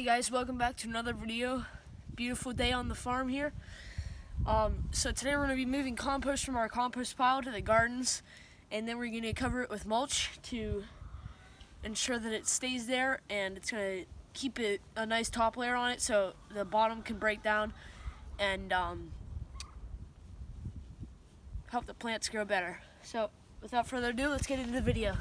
Hey guys, welcome back to another video. Beautiful day on the farm here. So today we're going to be moving compost from our compost pile to the gardens, and then we're going to cover it with mulch to ensure that it stays there, and it's going to keep it a nice top layer on it so the bottom can break down and help the plants grow better. So without further ado, let's get into the video.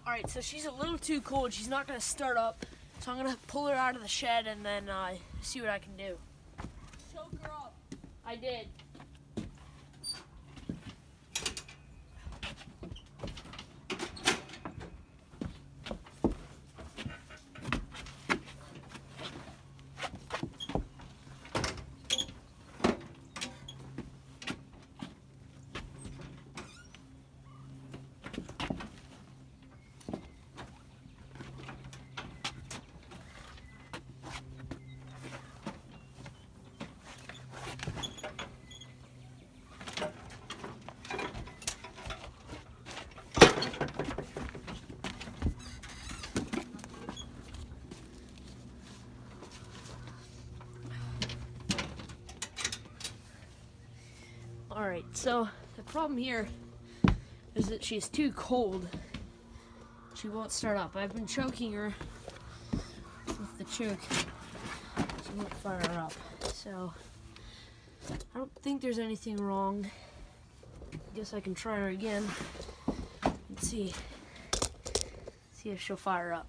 Alright, so she's a little too cold. She's not going to start up. So I'm going to pull her out of the shed and then see what I can do. Choke her up. I did. Alright, so the problem here is that she's too cold. She won't start up. I've been choking her with the choke. She won't fire up. So I don't think there's anything wrong. I guess I can try her again and see if she'll fire up.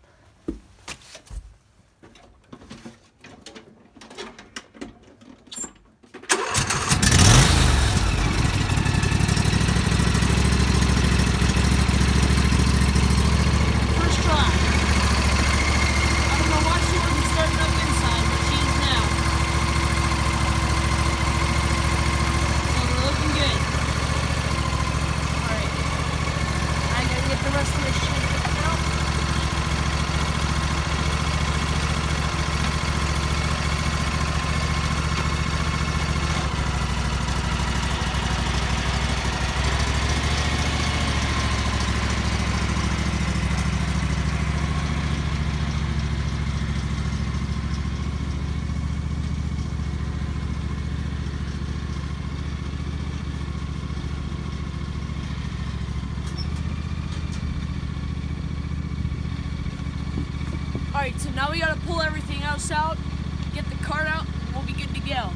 Alright, so now we gotta pull everything else out, get the cart out, and we'll be good to go.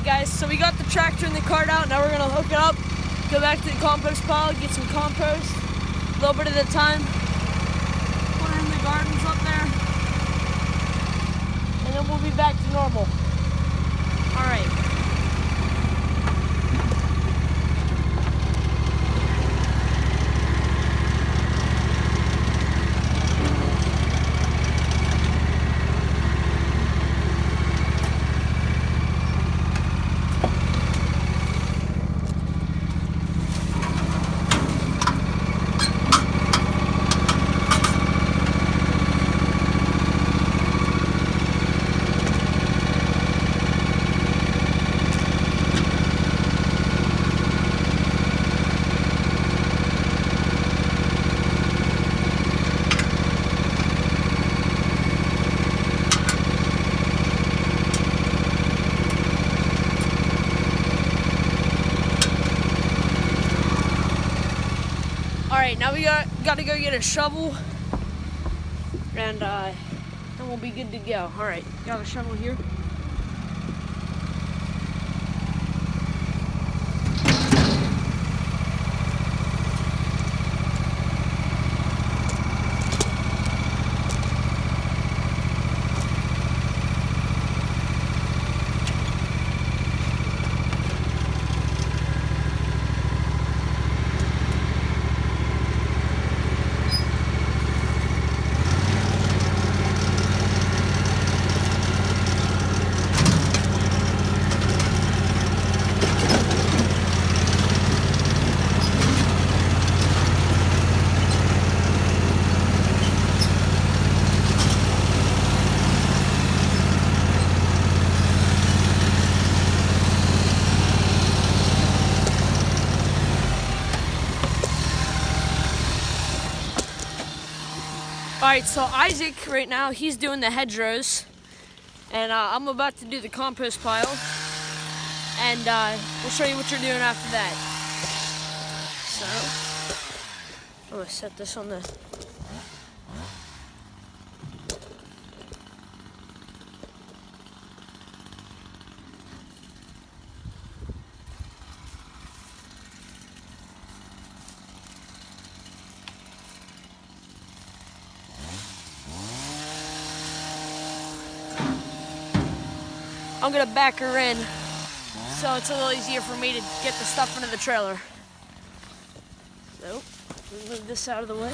guys, so we got the tractor and the cart out. Now we're gonna hook it up, go back to the compost pile, get some compost, a little bit at a time. Put in the gardens up there, and then we'll be back to normal. All right. Alright, now we gotta go get a shovel, and then we'll be good to go. Alright, got a shovel here. Alright, so Isaac right now, he's doing the hedgerows, and I'm about to do the compost pile, and we'll show you what you're doing after that. So, I'm gonna set this on the... I'm gonna back her in, so it's a little easier for me to get the stuff into the trailer. So, we'll move this out of the way.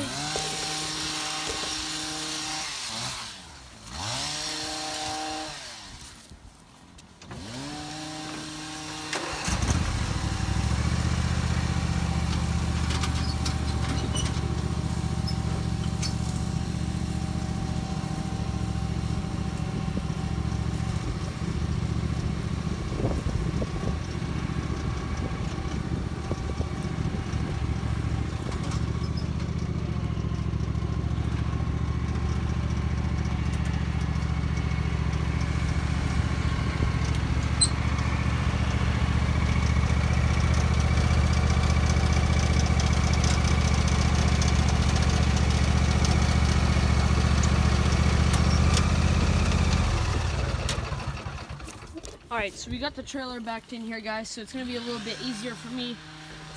Alright, so we got the trailer backed in here, guys, so it's going to be a little bit easier for me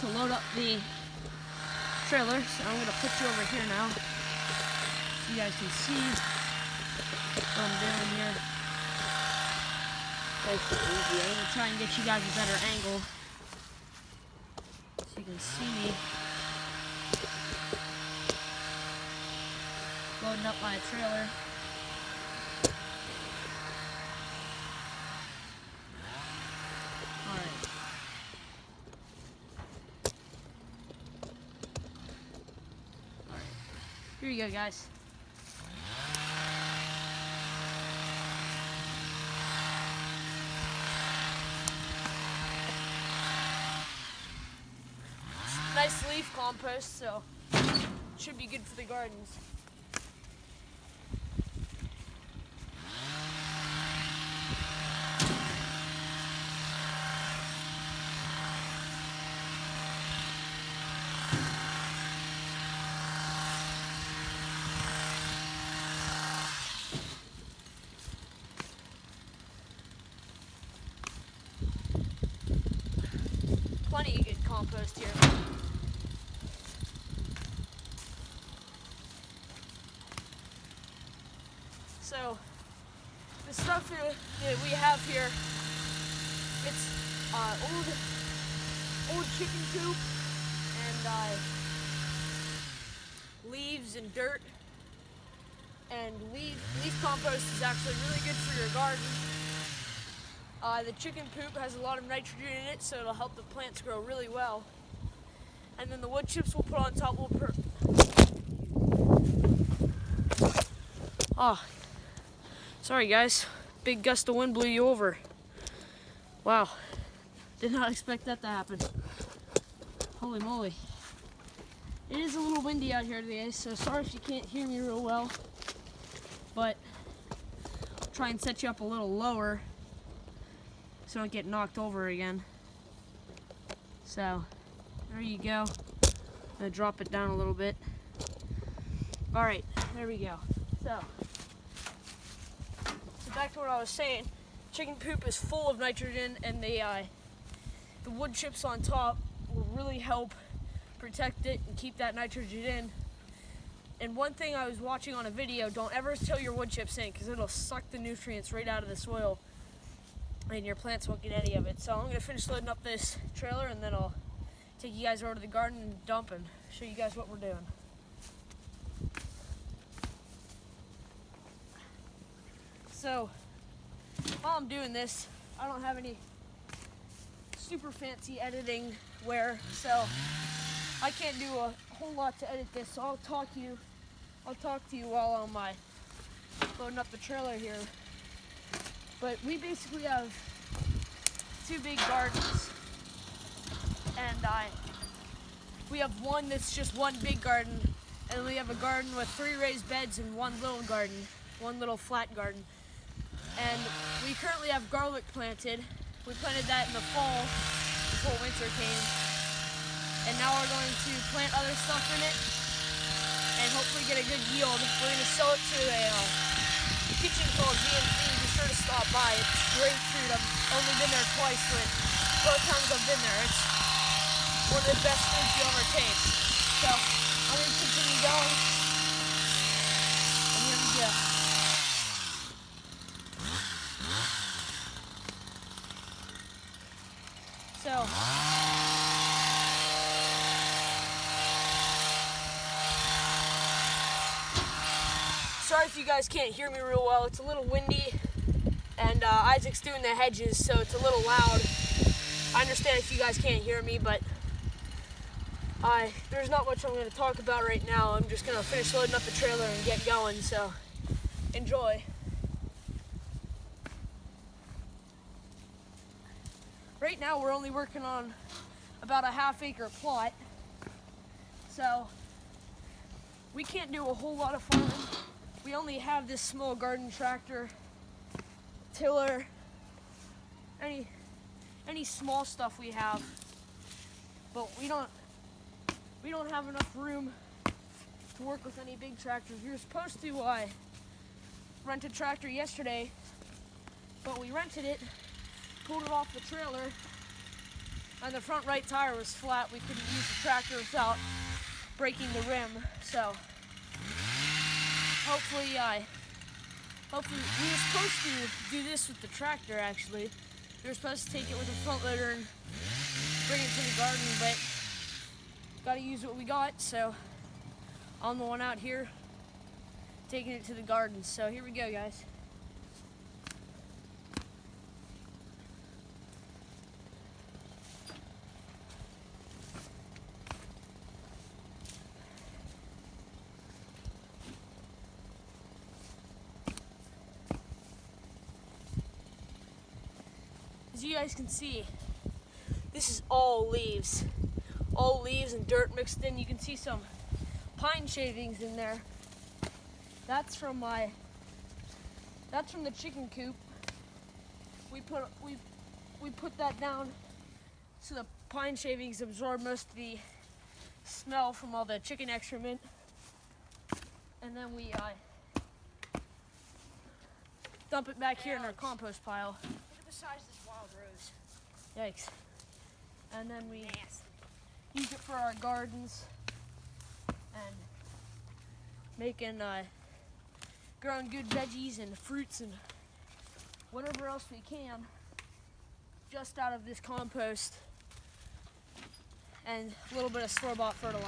to load up the trailer. So I'm going to put you over here now so you guys can see what I'm doing here. Nice and easy. I'm going to try and get you guys a better angle so you can see me loading up my trailer. Here you go, guys. Nice leaf compost, so it should be good for the gardens. compost here. So the stuff that we have here, it's old chicken coop and leaves and dirt. And leaf compost is actually really good for your garden. The chicken poop has a lot of nitrogen in it, so it'll help the plants grow really well. And then the wood chips we'll put on top will sorry guys, big gust of wind blew you over. Wow, did not expect that to happen. Holy moly. It is a little windy out here today, so sorry if you can't hear me real well. But I'll try and set you up a little lower so I don't get knocked over again. So there you go. I'm gonna drop it down a little bit. All right, there we go. So back to what I was saying. Chicken poop is full of nitrogen, and the wood chips on top will really help protect it and keep that nitrogen in. And one thing I was watching on a video, don't ever till your wood chips in, because it'll suck the nutrients right out of the soil and your plants won't get any of it. So I'm going to finish loading up this trailer and then I'll take you guys over to the garden and dump and show you guys what we're doing. So while I'm doing this, I don't have any super fancy editing where, so I can't do a whole lot to edit this, so I'll talk to you while I'm loading up the trailer here. But we basically have two big gardens, and we have one that's just one big garden, and we have a garden with 3 raised beds and one little garden, one little flat garden. And we currently have garlic planted. We planted that in the fall before winter came. And now we're going to plant other stuff in it and hopefully get a good yield. We're going to sell it to a kitchen called B&B. Be sure to stop by. It's great food. I've only been there twice, but both times I've been there, it's one of the best foods you'll ever taste. So I'm going to continue going. And here we go. So sorry if you guys can't hear me real well. It's a little windy, and Isaac's doing the hedges, so it's a little loud. I understand if you guys can't hear me, but there's not much I'm going to talk about right now. I'm just going to finish loading up the trailer and get going, so enjoy. Right now we're only working on about a half-acre plot, so we can't do a whole lot of farming. We only have this small garden tractor, tiller, any small stuff we have, but we don't have enough room to work with any big tractors. We were supposed to rent a tractor yesterday, but we rented it, pulled it off the trailer, and the front right tire was flat. We couldn't use the tractor without breaking the rim, so hopefully we were supposed to do this with the tractor, actually. We were supposed to take it with a front loader and bring it to the garden, but gotta use what we got, so I'm the one out here taking it to the garden. So here we go, guys. As you guys can see, this is all leaves and dirt mixed in. You can see some pine shavings in there. That's from the chicken coop. We put that down so the pine shavings absorb most of the smell from all the chicken excrement, and then we dump it back here in our compost pile. Look at the size of this wild rose. Yikes. And then we our gardens and making growing good veggies and fruits and whatever else we can just out of this compost and a little bit of store-bought fertilizer.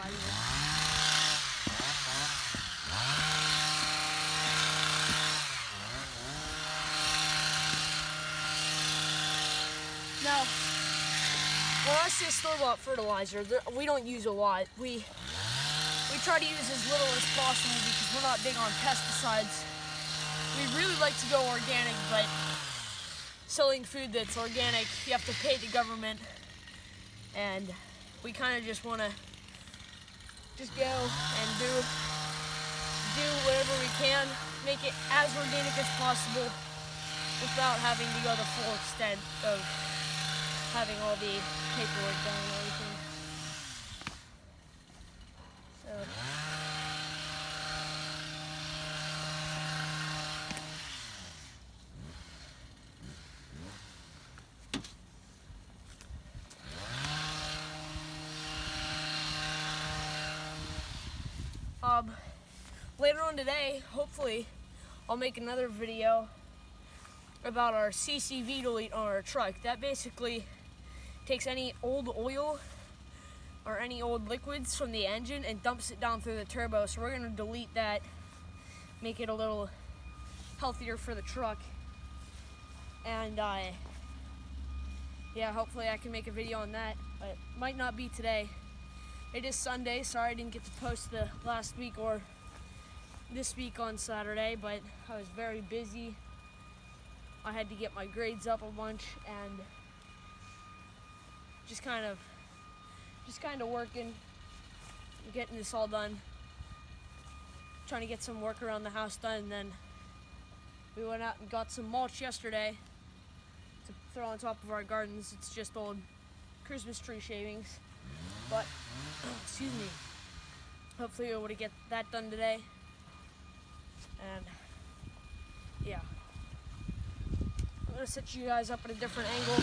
Now, when I say store-bought fertilizer, we don't use a lot. We try to use as little as possible because we're not big on pesticides. We'd really like to go organic, but selling food that's organic, you have to pay the government, and we kind of just want to just go and do whatever we can, make it as organic as possible without having to go the full extent of having all the paperwork done and everything. So. Later on today, hopefully, I'll make another video about our CCV delete on our truck. That basically takes any old oil or any old liquids from the engine and dumps it down through the turbo. So we're gonna delete that, make it a little healthier for the truck. And yeah, hopefully I can make a video on that, but it might not be today. It is Sunday, sorry I didn't get to post the last week or this week on Saturday, but I was very busy. I had to get my grades up a bunch and just kind of working, getting this all done, trying to get some work around the house done. And then we went out and got some mulch yesterday to throw on top of our gardens. It's just old Christmas tree shavings, but excuse me, hopefully we're able to get that done today. And yeah, I'm gonna set you guys up at a different angle. You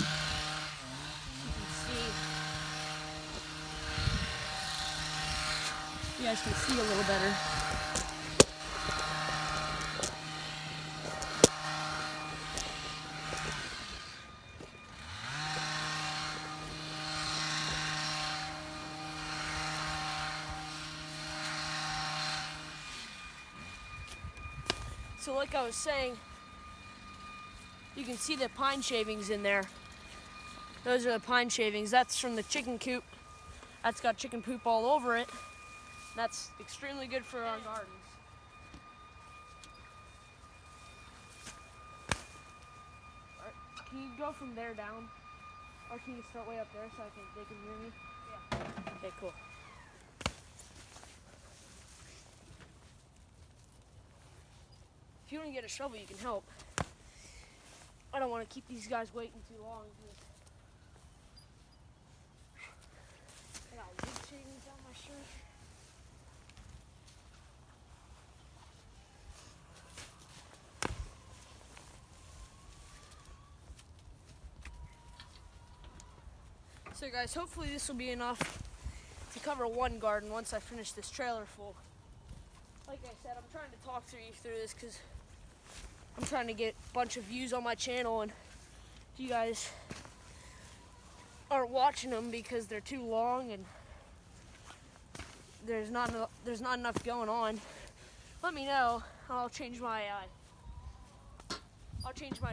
can see, you guys can see a little better. So like I was saying, you can see the pine shavings in there. Those are the pine shavings. That's from the chicken coop. That's got chicken poop all over it. That's extremely good for our gardens. All right, can you go from there down? Or can you start way up there so they can hear me? Yeah. Okay, cool. If you want to get a shovel, you can help. I don't want to keep these guys waiting too long. I got wood shavings on my shirt. So guys, hopefully this will be enough to cover one garden once I finish this trailer full. Like I said, I'm trying to talk through this because I'm trying to get a bunch of views on my channel, and you guys aren't watching them because they're too long and there's not enough going on. Let me know, and I'll change my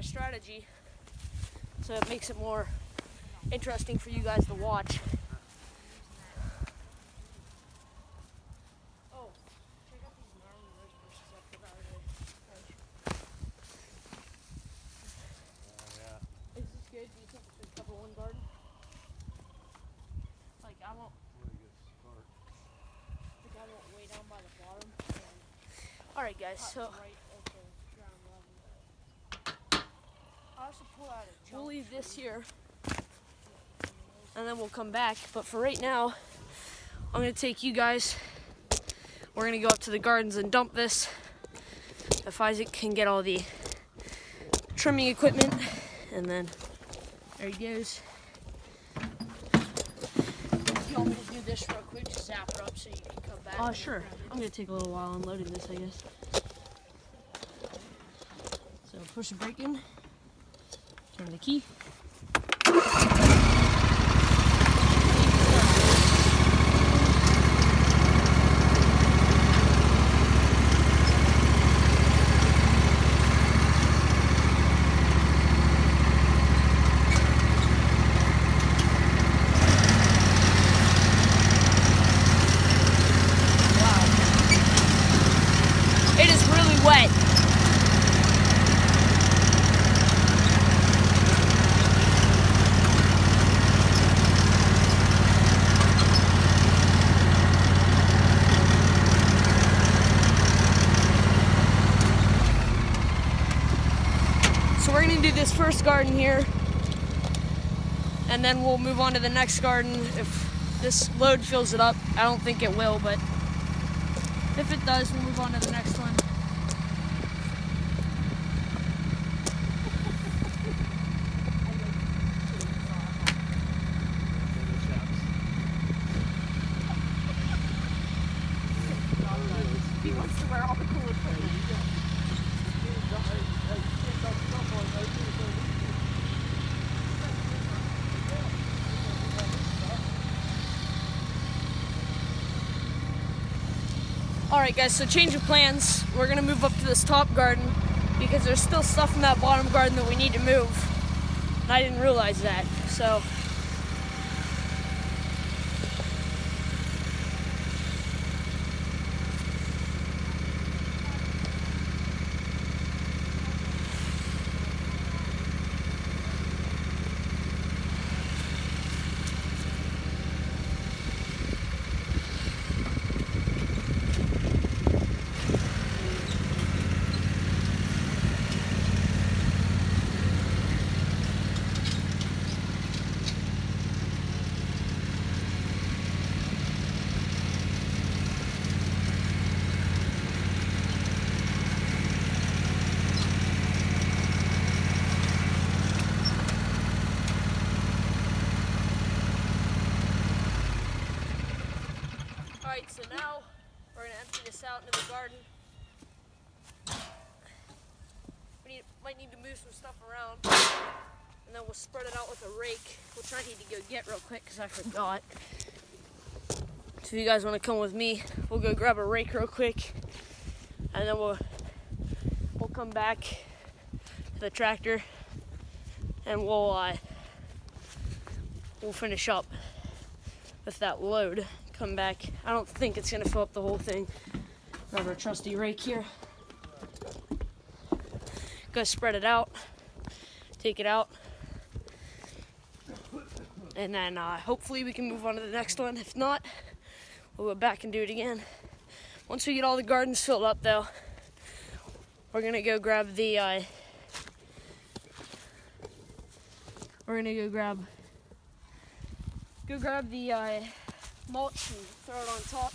strategy so it makes it more interesting for you guys to watch. Alright guys, so we'll leave this here and then we'll come back, but for right now I'm going to take you guys, we're going to go up to the gardens and dump this if Isaac can get all the trimming equipment, and then there he goes. You want me to do this real quick? Sure. I'm gonna take a little while unloading this, I guess. So push the brake in, turn the key. It is really wet. So we're gonna do this first garden here, and then we'll move on to the next garden if this load fills it up. I don't think it will, but if it does, we'll move on to the next one. He wants to wear all the cool equipment. Alright guys, so change of plans. We're gonna move up to this top garden because there's still stuff in that bottom garden that we need to move. And I didn't realize that, so. Alright, so now we're gonna empty this out into the garden. Might need to move some stuff around, and then we'll spread it out with a rake, which I need to go get real quick because I forgot. So if you guys want to come with me, we'll go grab a rake real quick, and then we'll come back to the tractor, and we'll finish up with that load. Come back. I don't think it's gonna fill up the whole thing. Grab our trusty rake here. Go spread it out. Take it out. And then hopefully we can move on to the next one. If not, we'll go back and do it again. Once we get all the gardens filled up though, we're gonna go grab the mulch and throw it on top.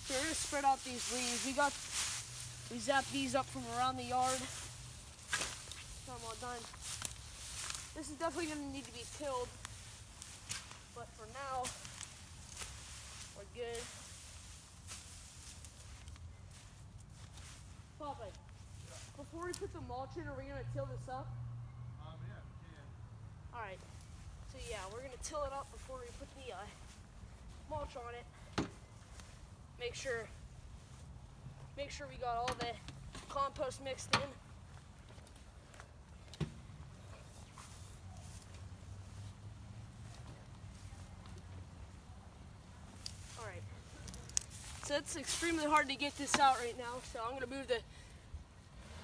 So we're gonna spread out these leaves. We zapped these up from around the yard. Got them all done. This is definitely gonna need to be tilled, but for now, we're good. Papa, before we put the mulch in, are we gonna till this up? Yeah, we can. All right. So yeah, we're gonna till it up before we put the mulch on it. Make sure we got all the compost mixed in. All right. So it's extremely hard to get this out right now. So I'm gonna move the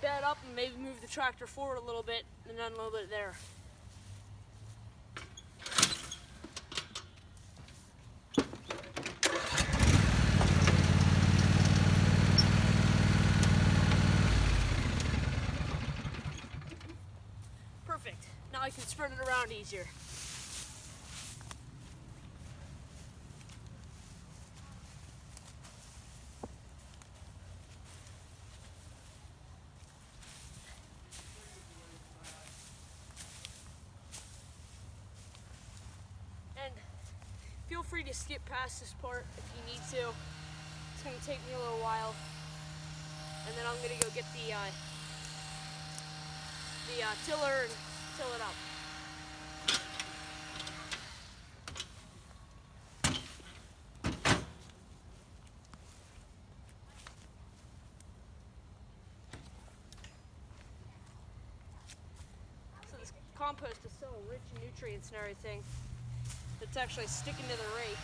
bed up and maybe move the tractor forward a little bit and then unload it there. Perfect. Now I can spread it around easier. And feel free to skip past this part if you need to. It's gonna take me a little while, and then I'm gonna go get the tiller and till it up. So this compost is so rich in nutrients and everything, it's actually sticking to the rake.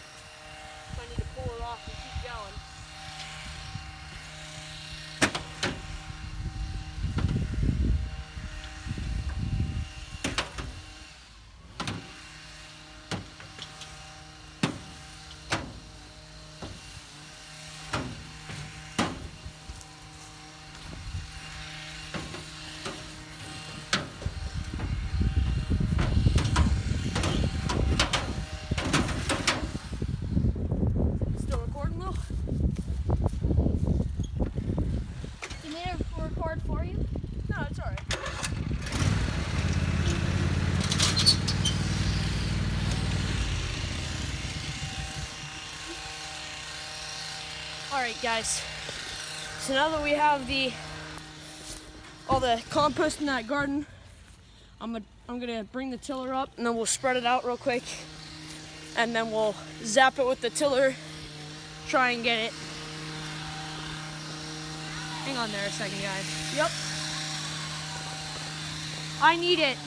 So I need to pull it off and keep going. Still recording though? You need it to record for you? No, it's alright. Alright guys, so now that we have all the compost in that garden, I'm gonna bring the tiller up and then we'll spread it out real quick, and then we'll zap it with the tiller, try and get it. Hang on there a second, guys. Yep. I need it.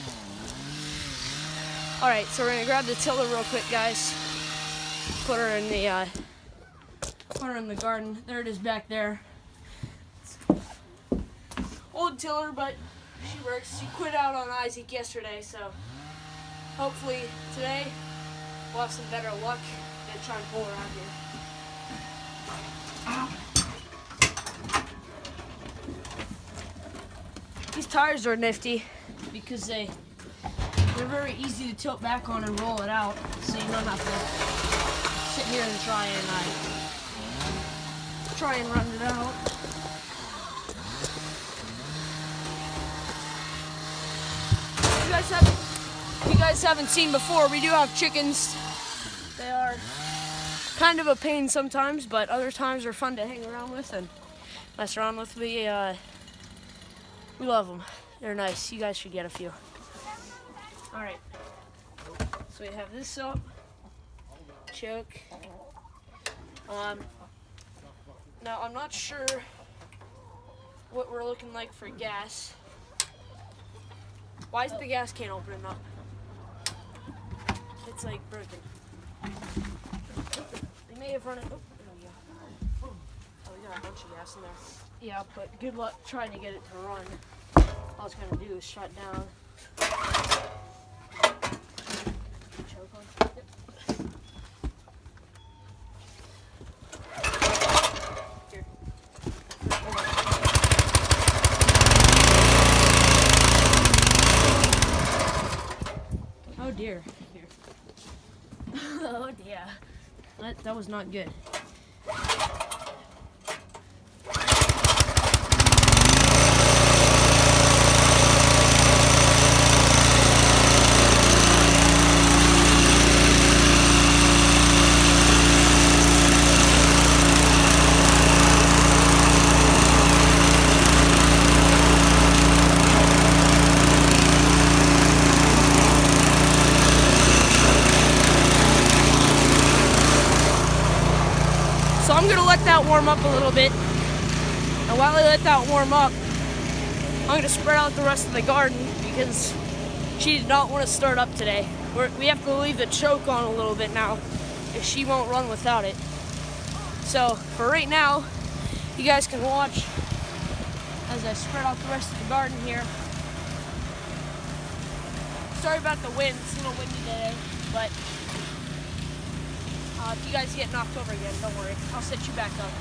All right, so we're gonna grab the tiller real quick, guys. Put her in the garden. There it is back there. Old tiller, but she works. She quit out on Isaac yesterday, so hopefully today we'll have some better luck and try and pull her out here. These tires are nifty because they're very easy to tilt back on and roll it out, so you don't have to sit here and try and run it out. If you guys haven't seen before, we do have chickens. They are kind of a pain sometimes, but other times they're fun to hang around with and mess around with. We love them. They're nice. You guys should get a few. All right. So we have this up. Choke. Now I'm not sure what we're looking like for gas. Why is the gas can opening up? It's like broken. They may have run it. Oh, there we go. Oh, we got a bunch of gas in there. Yeah, but good luck trying to get it to run. All it's gonna do is shut down. Choke on. Yep. Here. Hold on. Oh dear. Here. Oh dear. That was not good. So I'm gonna let that warm up a little bit. And while I let that warm up, I'm gonna spread out the rest of the garden because she did not want to start up today. We have to leave the choke on a little bit now if she won't run without it. So for right now, you guys can watch as I spread out the rest of the garden here. Sorry about the wind, it's a little windy today, but if you guys get knocked over again, don't worry. I'll set you back up.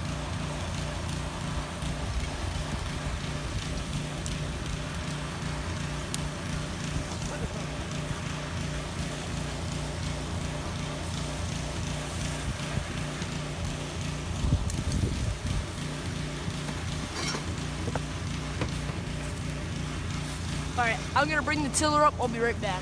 Alright, I'm gonna bring the tiller up. I'll be right back.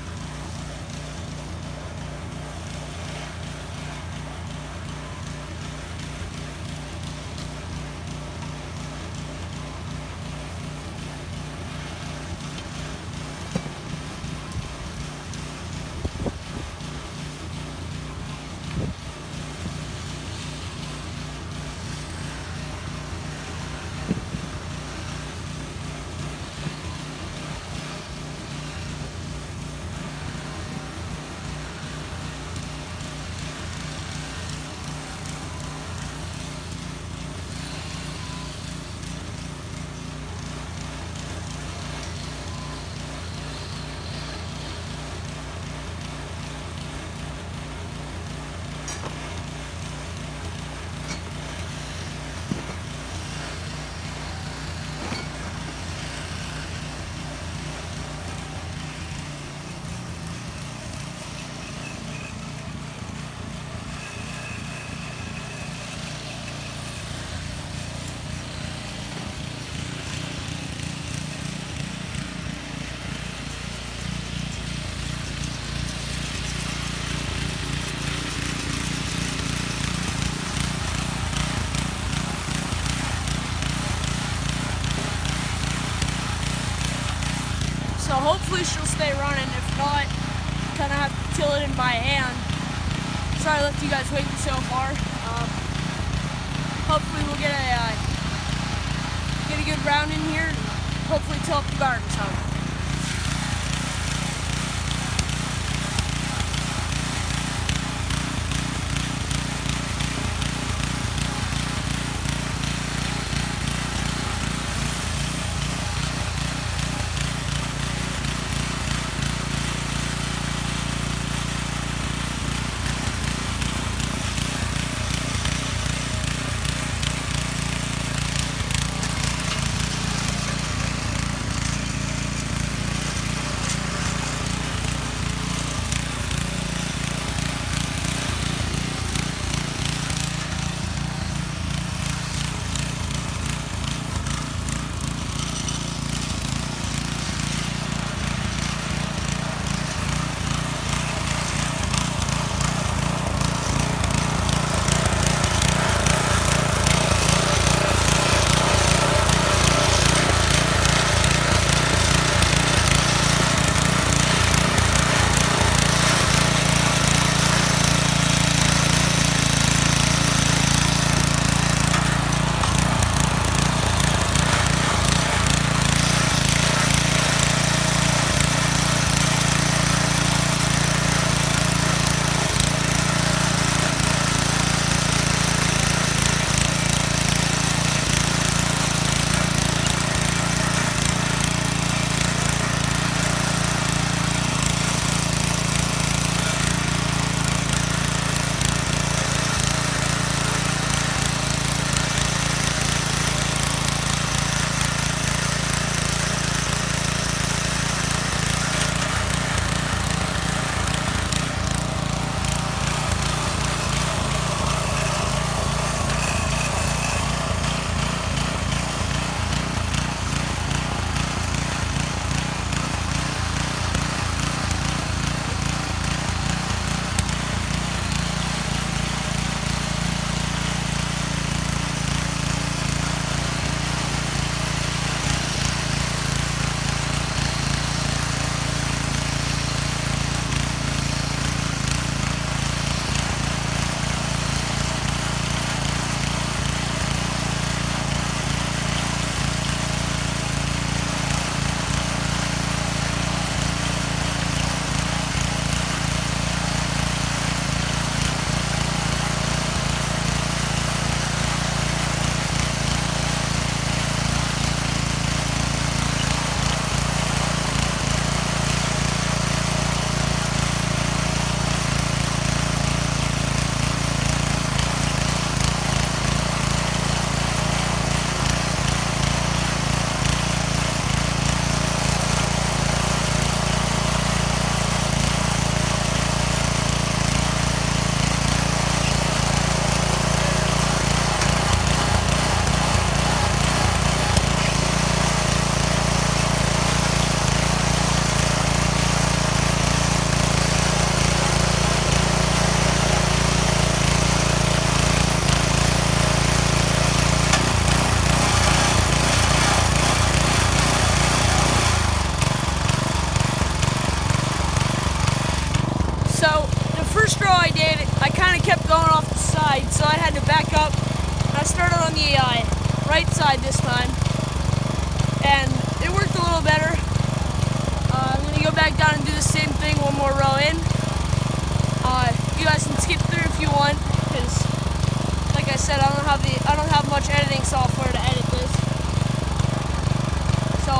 hopefully she'll stay running. If not, kind of have to till it in by hand. Sorry I left you guys waiting so far. Hopefully we'll get a good round in here and hopefully till up the garden some. first row I did, I kind of kept going off the side, so I had to back up. I started on the right side this time, and it worked a little better. I'm going to go back down and do the same thing, one more row in. You guys can skip through if you want, because like I said, I don't have much editing software to edit this. So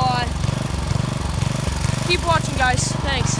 keep watching, guys. Thanks.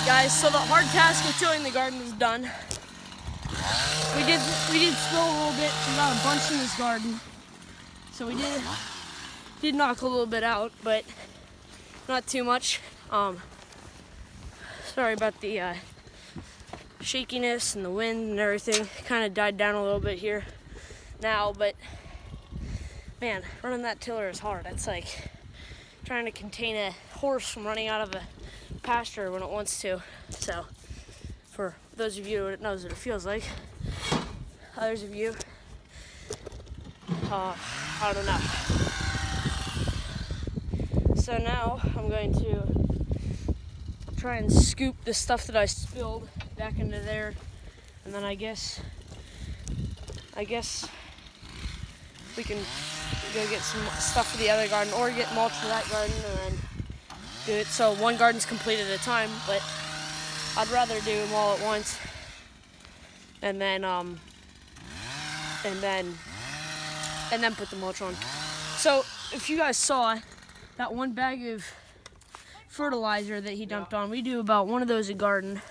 guys, so the hard task of tilling the garden is done. We did spill a little bit. We got a bunch in this garden, so we did knock a little bit out, but not too much. Sorry about the shakiness and the wind and everything. Kind of died down a little bit here now, but man, running that tiller is hard. It's like trying to contain a horse from running out of a pasture when it wants to. So for those of you that knows what it feels like, others of you, I don't know. So now I'm going to try and scoop the stuff that I spilled back into there, and then I guess we can go get some stuff for the other garden or get mulch for that garden and then do it so one garden's complete at a time, but I'd rather do them all at once and then put the mulch on. So if you guys saw that one bag of fertilizer that he dumped on, we do about one of those a garden.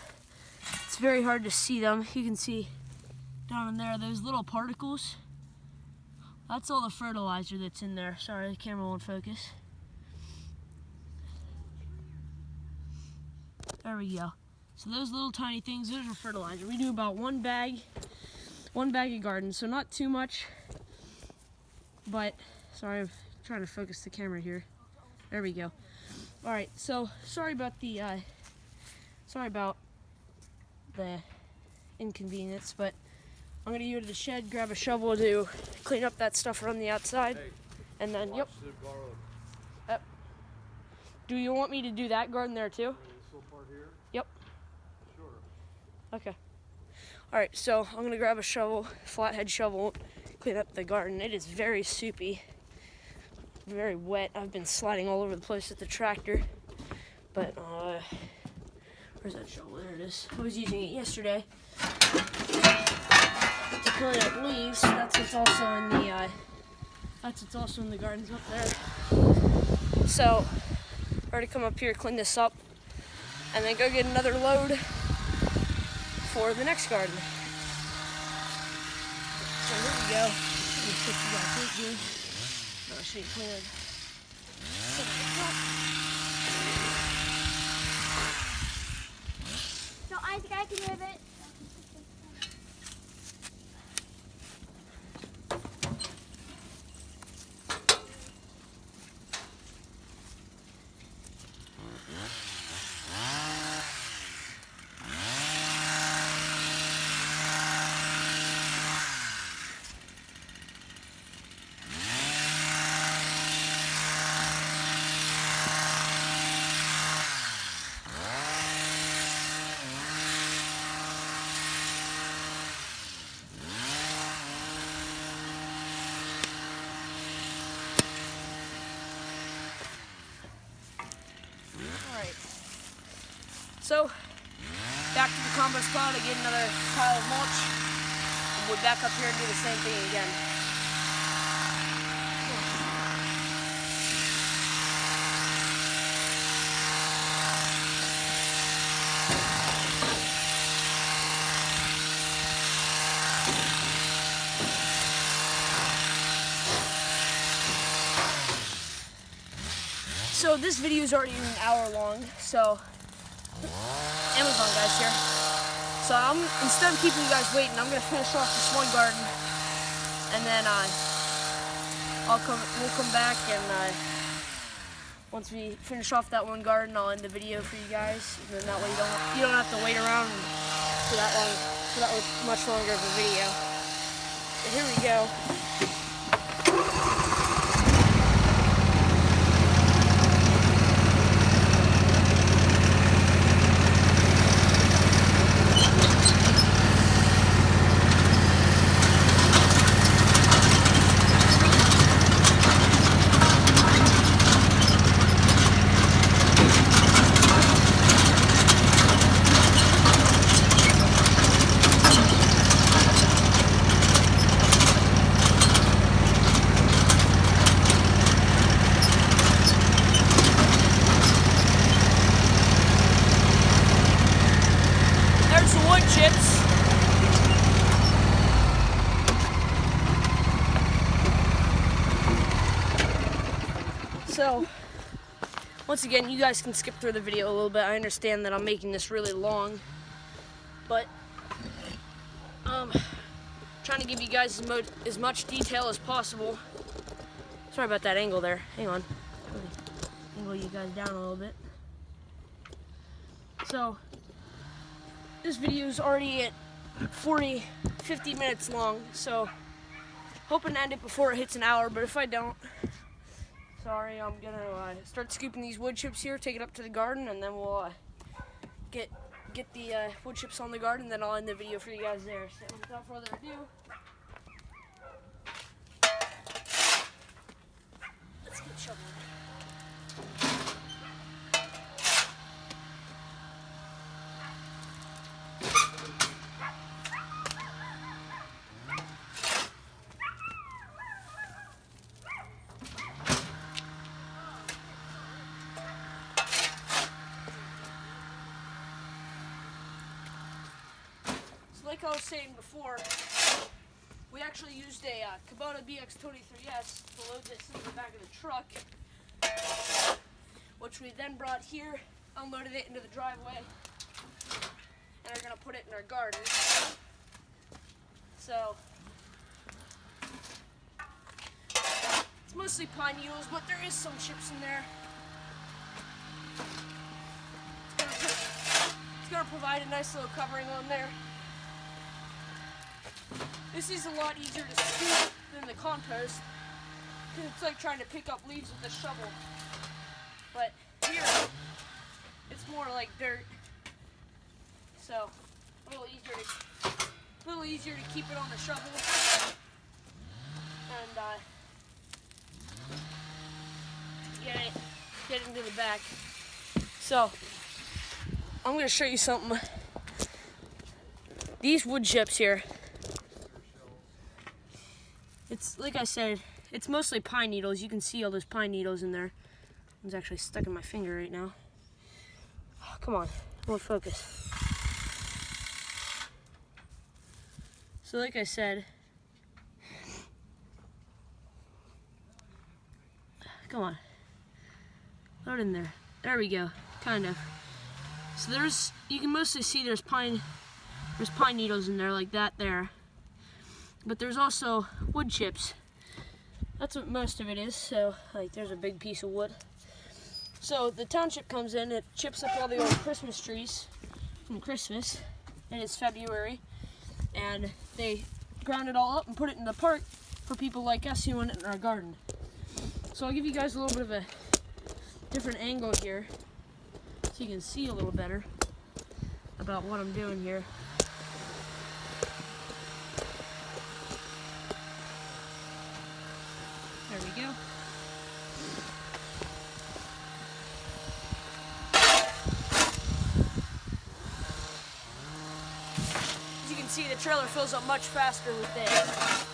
It's very hard to see them. You can see down in there those little particles. That's all the fertilizer that's in there. Sorry, the camera won't focus. There we go. So those little tiny things, those are fertilizer. We do about one bag a garden, so not too much. But sorry, I'm trying to focus the camera here. There we go. All right, so sorry about the inconvenience, but I'm gonna go to the shed, grab a shovel to clean up that stuff around the outside, and then yep. Do you want me to do that garden there too? This little part here? Yep. Sure. Okay. All right, so I'm gonna grab a shovel, flathead shovel, clean up the garden. It is very soupy, very wet. I've been sliding all over the place with the tractor, but where's that shovel? There it is. I was using it yesterday to clean up leaves. That's what's also in the gardens up there. So I'm ready to come up here, clean this up, and then go get another load for the next garden. So here we go. Let me put you guys with me. I'll show you clean it. So Isaac, I can move it. So, back to the compost pile to get another pile of mulch. And we're back up here and do the same thing again. So this video is already an hour long, so Amazon guys here. So instead of keeping you guys waiting, I'm gonna finish off this one garden, and then we'll come back and once we finish off that one garden, I'll end the video for you guys, and then that way you don't have to wait around for that much longer of a video. So here we go. So, once again, you guys can skip through the video a little bit. I understand that I'm making this really long, but trying to give you guys as much detail as possible. Sorry about that angle there. Hang on. Angle you guys down a little bit. So, this video is already at 50 minutes long, so hoping to end it before it hits an hour, but if I don't, sorry, I'm gonna start scooping these wood chips here, take it up to the garden, and then we'll get the wood chips on the garden, and then I'll end the video for you guys there. So without further ado, let's get shoveling. Like I was saying before, we actually used a Kubota BX23S to load this into the back of the truck, which we then brought here, unloaded it into the driveway, and are going to put it in our garden. So, it's mostly pine needles, but there is some chips in there. It's going to provide a nice little covering on there. This is a lot easier to scoop than the compost, because it's like trying to pick up leaves with a shovel. But here, it's more like dirt, so a little easier to keep it on the shovel and get into the back. So I'm going to show you something. These wood chips here. It's, like I said, it's mostly pine needles. You can see all those pine needles in there. One's actually stuck in my finger right now. Oh, come on, won't focus. So like I said, come on, load in there. There we go, kind of. So you can mostly see there's pine needles in there like that there. But there's also wood chips. That's what most of it is. So, like, there's a big piece of wood. So the township comes in, it chips up all the old Christmas trees from Christmas, and it's February, and they ground it all up and put it in the park for people like us who want it in our garden. So I'll give you guys a little bit of a different angle here, so you can see a little better about what I'm doing here. There we go. As you can see, the trailer fills up much faster with this.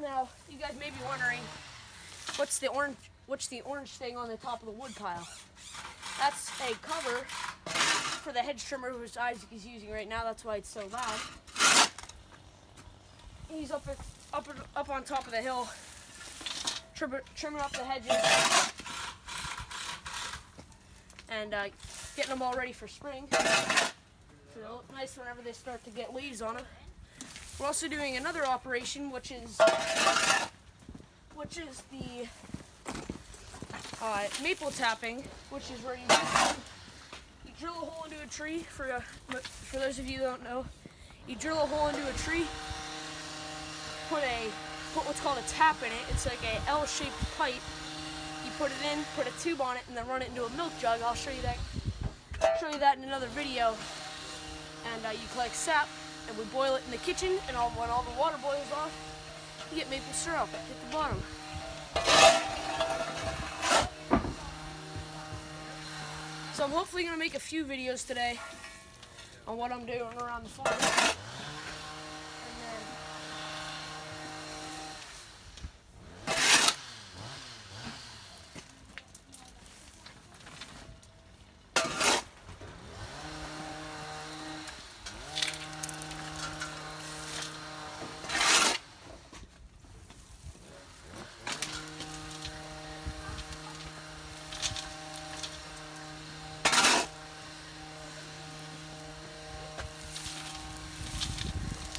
Now, you guys may be wondering, what's the orange thing on the top of the wood pile? That's a cover for the hedge trimmer which Isaac is using right now. That's why it's so loud. He's up on top of the hill, trimming up the hedges and getting them all ready for spring. So they'll look nice whenever they start to get leaves on them. We're also doing another operation, which is the maple tapping, which is where you drill a hole into a tree. For those of you who don't know, you drill a hole into a tree, put what's called a tap in it. It's like a L-shaped pipe. You put it in, put a tube on it, and then run it into a milk jug. I'll show you that show you that in another video. And you collect sap, and we boil it in the kitchen, and when all the water boils off, you get maple syrup at the bottom. So I'm hopefully going to make a few videos today on what I'm doing around the farm.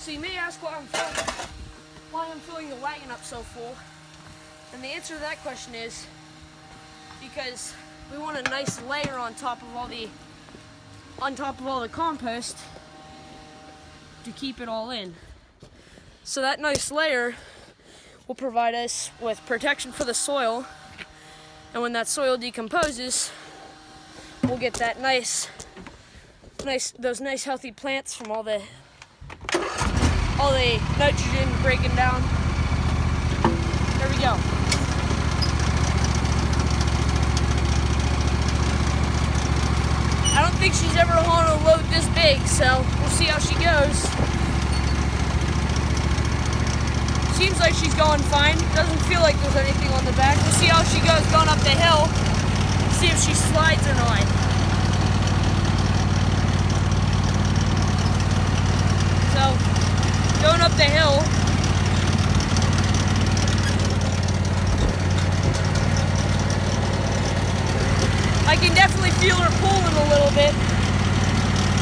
So you may ask why I'm filling the wagon up so full, and the answer to that question is because we want a nice layer on top of all the compost to keep it all in. So that nice layer will provide us with protection for the soil, and when that soil decomposes, we'll get that those nice healthy plants from all the nitrogen breaking down. There we go. I don't think she's ever on a load this big, so we'll see how she goes. Seems like she's going fine. Doesn't feel like there's anything on the back. We'll see how she goes going up the hill. See if she slides or not. So, going up the hill. I can definitely feel her pulling a little bit.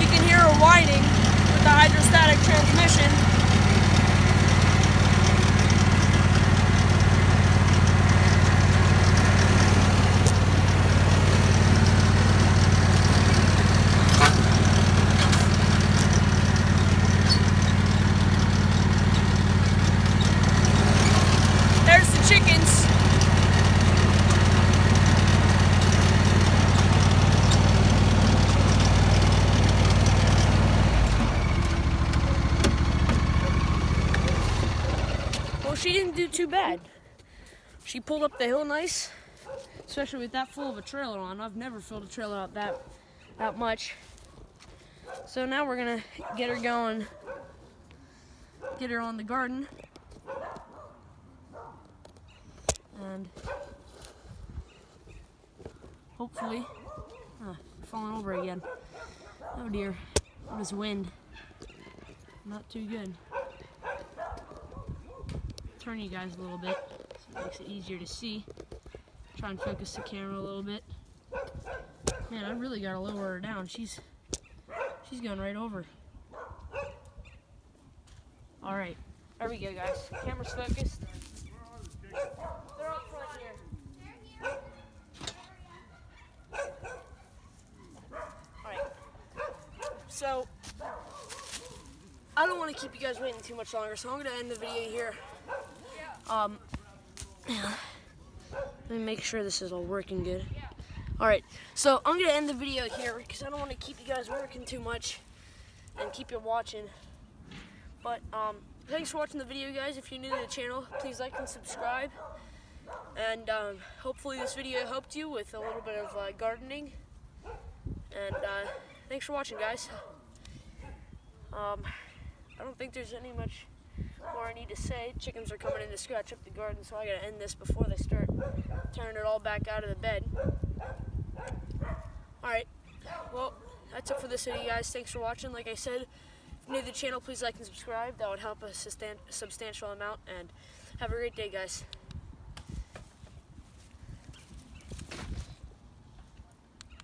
You can hear her whining with the hydrostatic transmission. There's the chickens. Well, she didn't do too bad. She pulled up the hill nice, especially with that full of a trailer on. I've never filled a trailer out that much. So now we're gonna get her going, get her on the garden. And hopefully, falling over again. Oh dear, what is wind? Not too good. Turn you guys a little bit so it makes it easier to see. Try and focus the camera a little bit. Man, I really gotta lower her down. She's going right over. All right, there we go, guys. Camera's focused. They're up front here. Alright. So, I don't want to keep you guys waiting too much longer, so I'm going to end the video here. Let me make sure this is all working good. Alright, so I'm going to end the video here because I don't want to keep you guys working too much and keep you watching. But, thanks for watching the video, guys. If you're new to the channel, please like and subscribe. And hopefully this video helped you with a little bit of gardening. And thanks for watching, guys. I don't think there's any much more I need to say. Chickens are coming in to scratch up the garden, so I gotta end this before they start turning it all back out of the bed. Alright, well, that's it for this video, guys. Thanks for watching. Like I said, if you're new to the channel, please like and subscribe. That would help a substantial amount. And have a great day, guys.